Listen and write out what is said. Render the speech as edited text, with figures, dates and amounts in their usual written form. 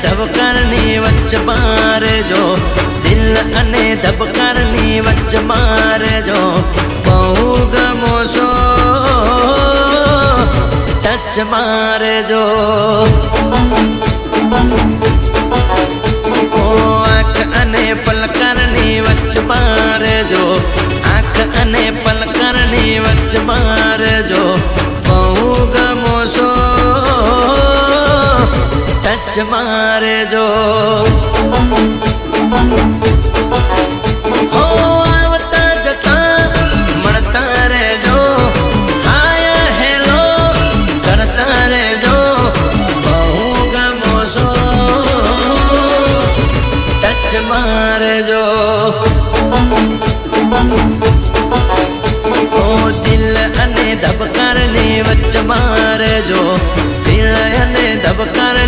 ધબકારની વચ્ચે મારજો, દિલ અને ધબકારની વચ્ચે મારજો. બહુ ગમો છો ટચ મારજો. આંખ અને પલકારની વચ્ચે મારજો, આંખ અને પલકારની વચ્ચે મારજો. બહુ ગમો છો ટચ મારજો. હો આવતા જતા મળતા રહેજો, હાય હેલો કરતા રહેજો. બહુ ગમો છો ટચ મારજો. દિલ અને ધબકારની વચ્ચે મારજો, દિલ અને ધબકારની